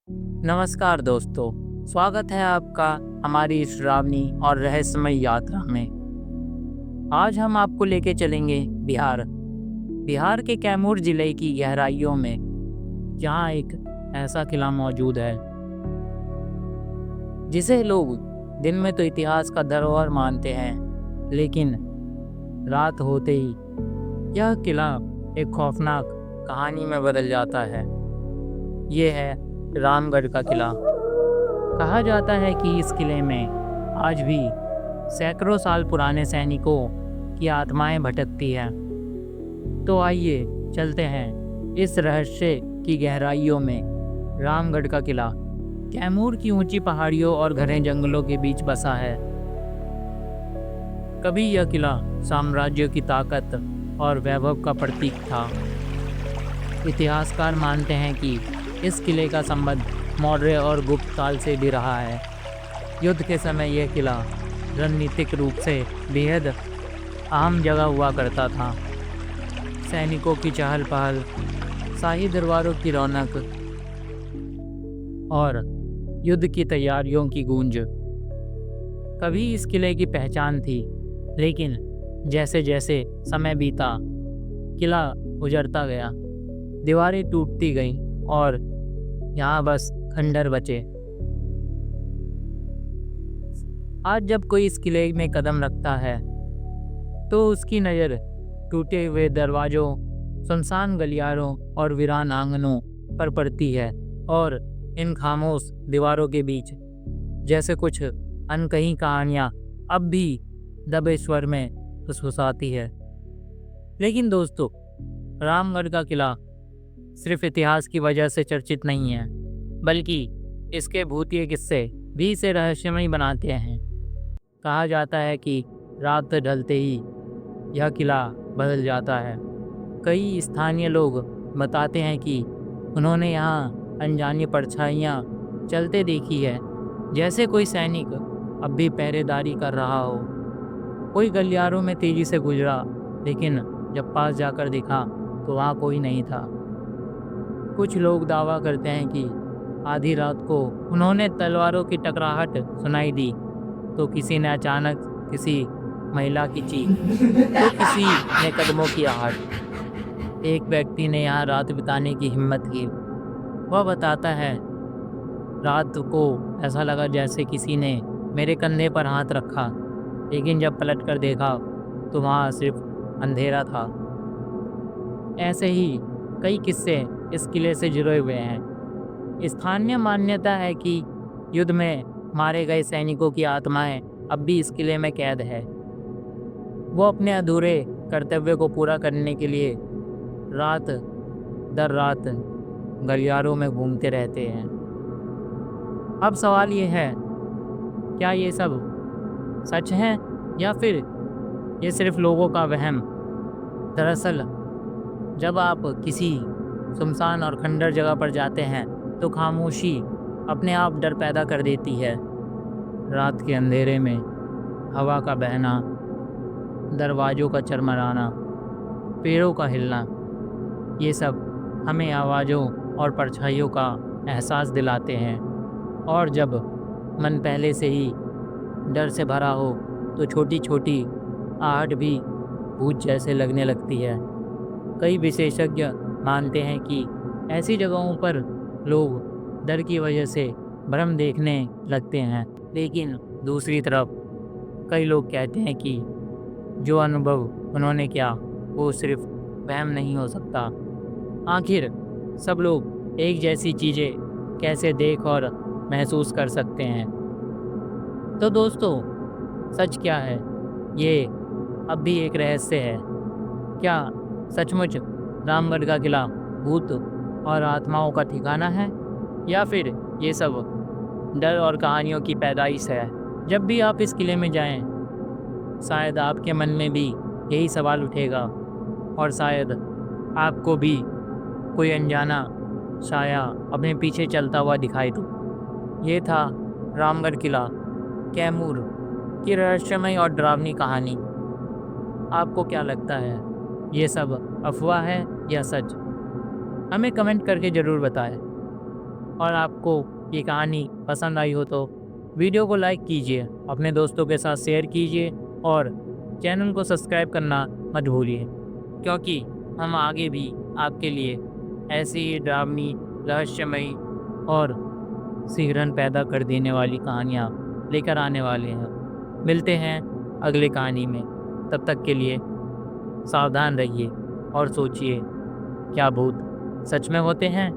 नमस्कार दोस्तों, स्वागत है आपका हमारी इस डरावनी और रहस्यमय यात्रा में। आज हम आपको लेके चलेंगे बिहार के कैमूर जिले की गहराइयों में, जहाँ एक ऐसा किला मौजूद है जिसे लोग दिन में तो इतिहास का धरोहर मानते हैं, लेकिन रात होते ही यह किला एक खौफनाक कहानी में बदल जाता है। ये है रामगढ़ का किला। कहा जाता है कि इस किले में आज भी सैकड़ों साल पुराने सैनिकों की आत्माएं भटकती हैं। तो आइए चलते हैं इस रहस्य की गहराइयों में। रामगढ़ का किला कैमूर की ऊंची पहाड़ियों और घने जंगलों के बीच बसा है। कभी यह किला साम्राज्य की ताकत और वैभव का प्रतीक था। इतिहासकार मानते हैं कि इस किले का संबंध मौर्य और गुप्त काल से भी रहा है। युद्ध के समय यह किला रणनीतिक रूप से बेहद अहम जगह हुआ करता था। सैनिकों की चहल पहल, शाही दरबारों की रौनक और युद्ध की तैयारियों की गूंज कभी इस किले की पहचान थी। लेकिन जैसे जैसे समय बीता, किला उजड़ता गया, दीवारें टूटती गईं और यहाँ बस खंडर बचे। आज जब कोई इस किले में कदम रखता है तो उसकी नज़र टूटे हुए दरवाज़ों, सुनसान गलियारों और वीरान आंगनों पर पड़ती है, और इन खामोश दीवारों के बीच जैसे कुछ अनकही कहानियाँ अब भी दबे स्वर में फुसफुसाती है। लेकिन दोस्तों, रामगढ़ का किला सिर्फ इतिहास की वजह से चर्चित नहीं है, बल्कि इसके भूतिए किस्से भी इसे रहस्यमय बनाते हैं। कहा जाता है कि रात ढलते ही यह किला बदल जाता है। कई स्थानीय लोग बताते हैं कि उन्होंने यहाँ अनजानी परछाइयाँ चलते देखी है, जैसे कोई सैनिक अब भी पहरेदारी कर रहा हो। कोई गलियारों में तेजी से गुजरा, लेकिन जब पास जाकर देखा तो वहाँ कोई नहीं था। कुछ लोग दावा करते हैं कि आधी रात को उन्होंने तलवारों की टकराहट सुनाई दी, तो किसी ने अचानक किसी महिला की चीख, तो किसी ने कदमों की आहट। एक व्यक्ति ने यहाँ रात बिताने की हिम्मत की। वह बताता है, रात को ऐसा लगा जैसे किसी ने मेरे कंधे पर हाथ रखा, लेकिन जब पलट कर देखा तो वहाँ सिर्फ अंधेरा था। ऐसे ही कई किस्से इस किले से जुड़े हुए हैं। स्थानीय मान्यता है कि युद्ध में मारे गए सैनिकों की आत्माएं अब भी इस किले में कैद है। वो अपने अधूरे कर्तव्य को पूरा करने के लिए रात दर रात गलियारों में घूमते रहते हैं। अब सवाल ये है, क्या ये सब सच है या फिर ये सिर्फ लोगों का वहम? दरअसल जब आप किसी सुनसान और खंडर जगह पर जाते हैं तो खामोशी अपने आप डर पैदा कर देती है। रात के अंधेरे में हवा का बहना, दरवाज़ों का चरमराना, पेड़ों का हिलना, ये सब हमें आवाज़ों और परछाइयों का एहसास दिलाते हैं। और जब मन पहले से ही डर से भरा हो तो छोटी छोटी आहट भी भूत जैसे लगने लगती है। कई विशेषज्ञ मानते हैं कि ऐसी जगहों पर लोग डर की वजह से भ्रम देखने लगते हैं, लेकिन दूसरी तरफ कई लोग कहते हैं कि जो अनुभव उन्होंने किया वो सिर्फ वहम नहीं हो सकता। आखिर सब लोग एक जैसी चीज़ें कैसे देख और महसूस कर सकते हैं? तो दोस्तों, सच क्या है? ये अब भी एक रहस्य है। क्या सचमुच रामगढ़ का किला भूत और आत्माओं का ठिकाना है, या फिर ये सब डर और कहानियों की पैदाइश है? जब भी आप इस किले में जाएं, शायद आपके मन में भी यही सवाल उठेगा, और शायद आपको भी कोई अनजाना साया अपने पीछे चलता हुआ दिखाई दो। ये था रामगढ़ किला कैमूर की रहस्यमय और डरावनी कहानी। आपको क्या लगता है, ये सब अफवाह है या सच? हमें कमेंट करके ज़रूर बताएं। और आपको ये कहानी पसंद आई हो तो वीडियो को लाइक कीजिए, अपने दोस्तों के साथ शेयर कीजिए और चैनल को सब्सक्राइब करना मत भूलिए, क्योंकि हम आगे भी आपके लिए ऐसी ही ड्रामनी, रहस्यमयी और सिहरन पैदा कर देने वाली कहानियाँ लेकर आने वाले हैं। मिलते हैं अगली कहानी में, तब तक के लिए सावधान रहिए और सोचिए, क्या भूत सच में होते हैं